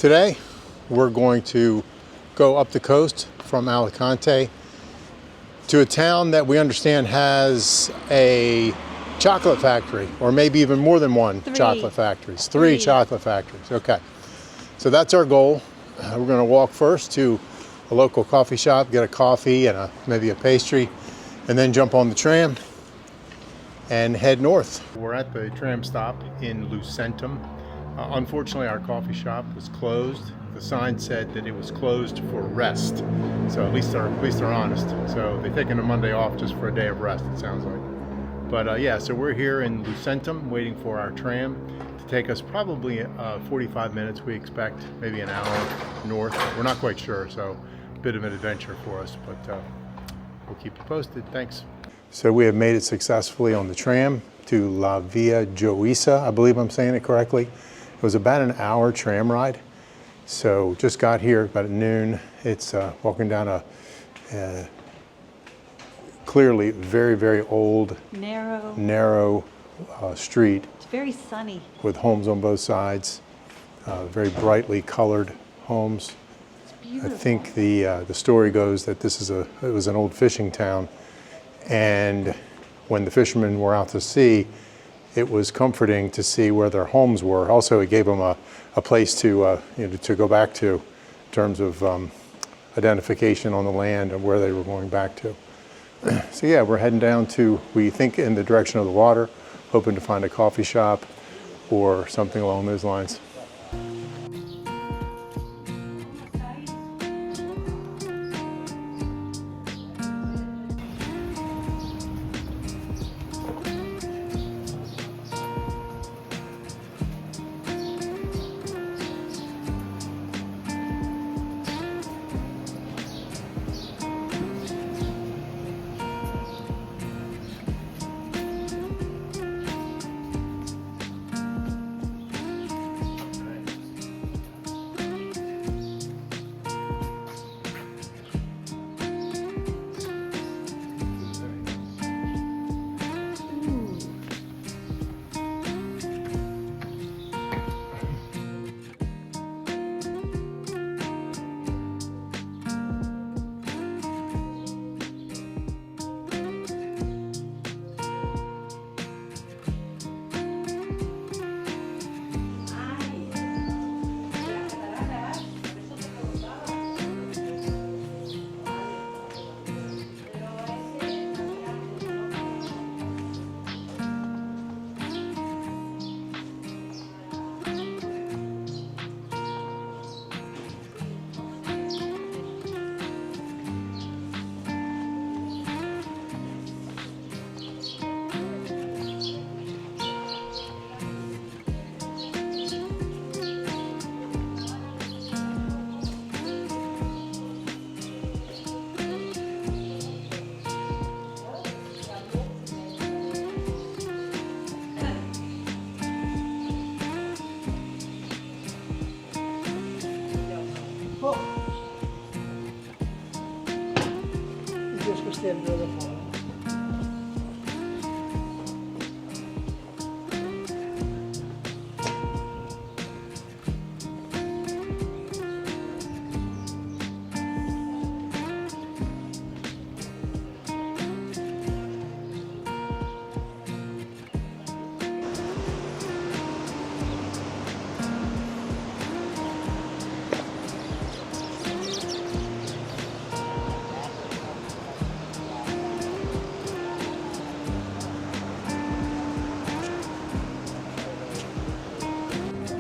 Today, we're going to go up the coast from Alicante to a town that we understand has a chocolate factory, or maybe even more than one. Chocolate factories. Three chocolate factories, okay. So that's our goal. We're gonna walk first to a local coffee shop, get a coffee and maybe a pastry, and then jump on the tram and head north. We're at the tram stop in Lucentum. Unfortunately, our coffee shop was closed. The sign said that it was closed for rest. So at least they're honest. So they've taken a Monday off just for a day of rest, it sounds like. But yeah, so we're here in Lucentum waiting for our tram to take us probably 45 minutes, we expect, maybe an hour north. We're not quite sure, so a bit of an adventure for us, but we'll keep you posted. Thanks. So we have made it successfully on the tram to La Via Joyosa. I believe I'm saying it correctly. It was about an hour tram ride. So just got here about at noon. It's walking down a clearly very, very old, narrow street. It's very sunny. With homes on both sides, very brightly colored homes. It's beautiful. I think the story goes that it was an old fishing town, and when the fishermen were out to sea, it was comforting to see where their homes were. Also, it gave them a place to to go back to in terms of identification on the land and where they were going back to. So yeah, we're heading down to, we think, in the direction of the water, hoping to find a coffee shop or something along those lines.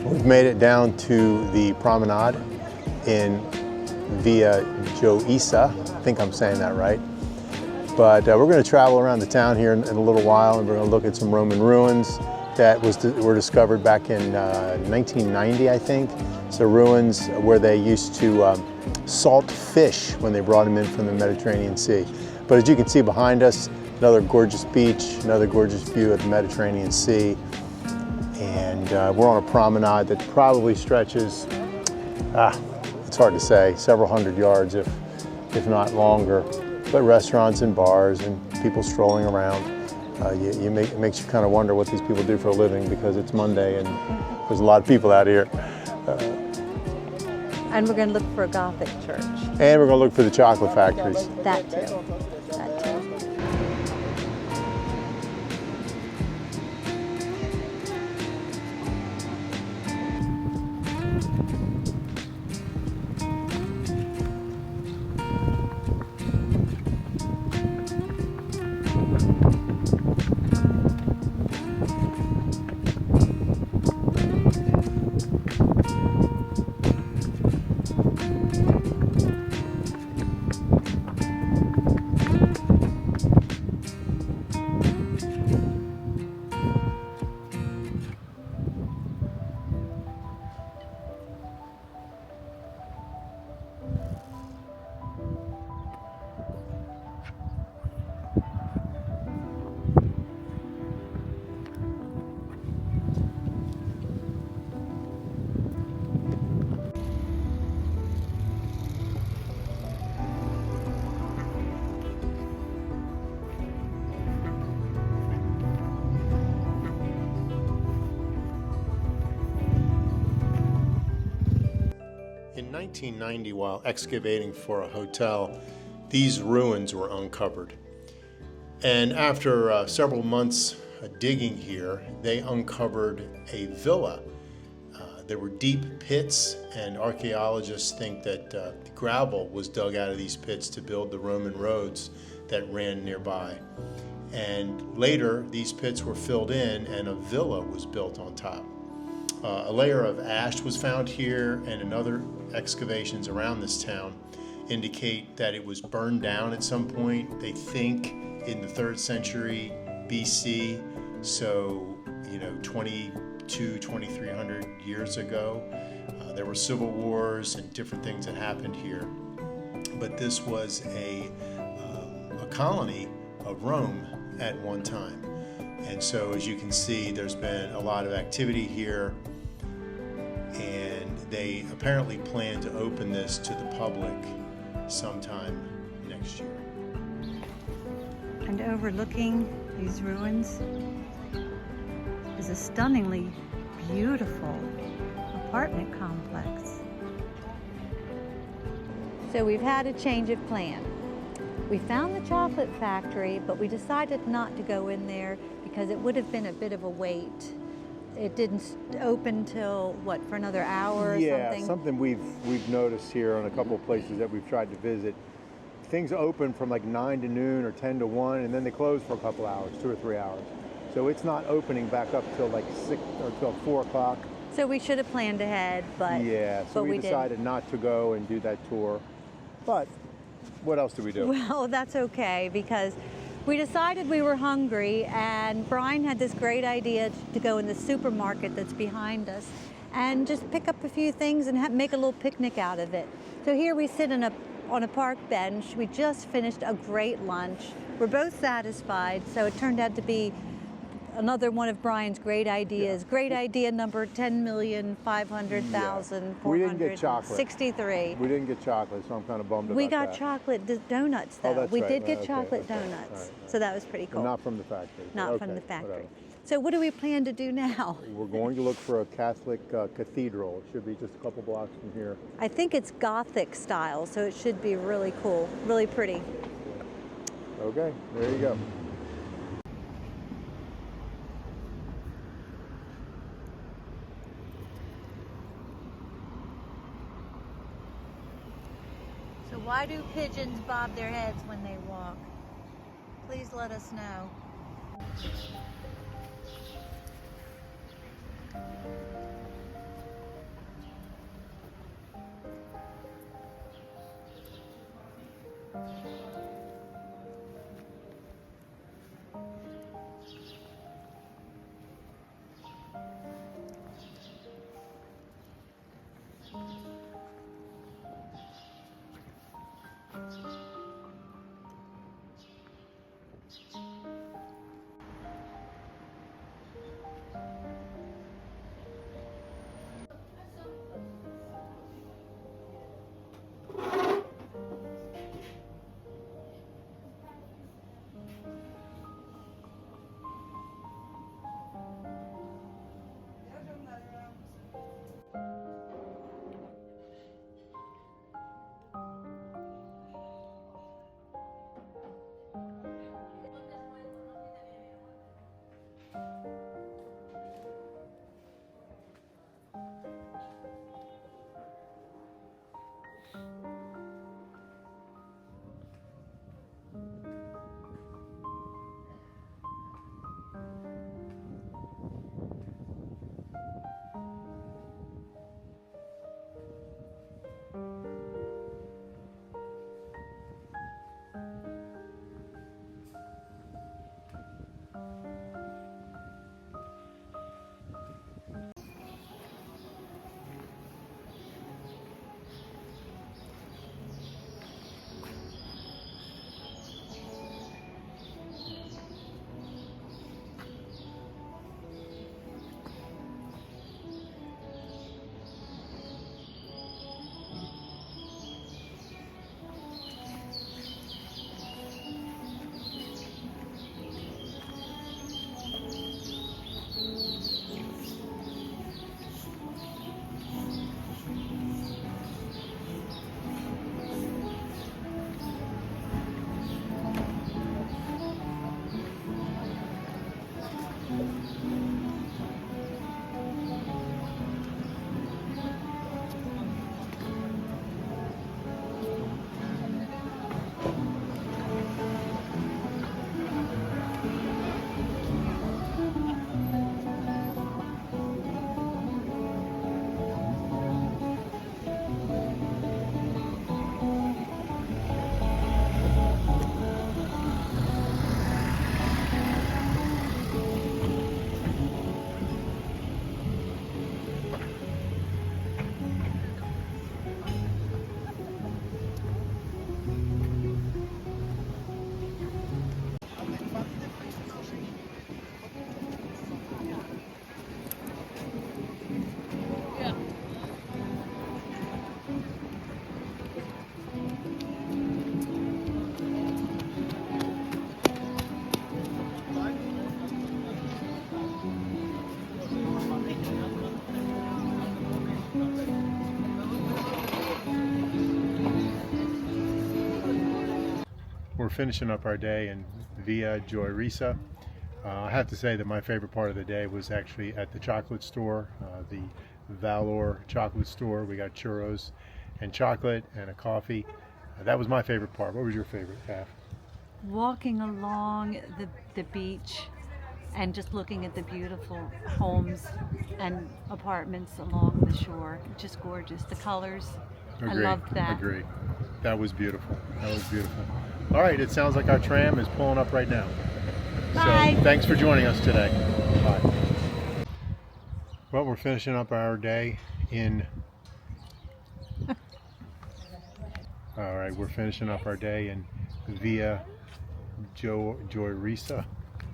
We've made it down to the promenade in Via Joyosa. I think I'm saying that right. But we're going to travel around the town here in a little while, and we're going to look at some Roman ruins that were discovered back in 1990, I think. So ruins where they used to salt fish when they brought them in from the Mediterranean Sea. But as you can see behind us, another gorgeous beach, another gorgeous view of the Mediterranean Sea. And we're on a promenade that probably stretches, it's hard to say, several hundred yards, if not longer. But restaurants and bars and people strolling around. It makes you kind of wonder what these people do for a living, because it's Monday and there's a lot of people out here. And we're going to look for a Gothic church. And we're going to look for the chocolate factories. That too. That too. In 1990, while excavating for a hotel, these ruins were uncovered. And after several months digging here, they uncovered a villa. There were deep pits, and archaeologists think that gravel was dug out of these pits to build the Roman roads that ran nearby. And later, these pits were filled in, and a villa was built on top. A layer of ash was found here, and in other excavations around this town indicate that it was burned down at some point. They think in the 3rd century BC, so 2300 years ago. There were civil wars and different things that happened here, but this was a colony of Rome at one time. And so, as you can see, there's been a lot of activity here, and they apparently plan to open this to the public sometime next year. And overlooking these ruins is a stunningly beautiful apartment complex. So we've had a change of plan. We found the chocolate factory, but we decided not to go in there because it would have been a bit of a wait. It didn't open till, what, for another hour or something? Yeah, something we've noticed here on a couple of places that we've tried to visit. Things open from like 9 to noon or 10 to 1, and then they close for a couple hours, 2 or 3 hours. So it's not opening back up till like 6 or till 4 o'clock. So we should have planned ahead, but yeah, so we decided not to go and do that tour. But what else do we do? Well, that's okay, because we decided we were hungry, and Brian had this great idea to go in the supermarket that's behind us and just pick up a few things and make a little picnic out of it. So here we sit on a park bench. We just finished a great lunch. We're both satisfied, so it turned out to be another one of Brian's great ideas. Yeah. Great idea number 10,500,463. We didn't get chocolate. We didn't get chocolate, so I'm kind of bummed about that. We got chocolate donuts, though. Oh, that's we right. did get chocolate donuts, right. so that was pretty cool. But not from the factory. Not from the factory. So what do we plan to do now? We're going to look for a Catholic cathedral. It should be just a couple blocks from here. I think it's Gothic style, so it should be really cool, really pretty. Okay, there you go. So why do pigeons bob their heads when they walk? Please let us know. finishing up our day in Via Joyosa. I have to say that my favorite part of the day was actually at the chocolate store, the Valor chocolate store. We got churros and chocolate and a coffee. That was my favorite part. What was your favorite, Kath? Walking along the beach and just looking at the beautiful homes and apartments along the shore. Just gorgeous. The colors. Agree. I loved that. Agree. That was beautiful. That was beautiful. All right, it sounds like our tram is pulling up right now. Bye. So thanks for joining us today. Bye. Well, we're finishing up our day in... All right, we're finishing up our day in Via Joyosa.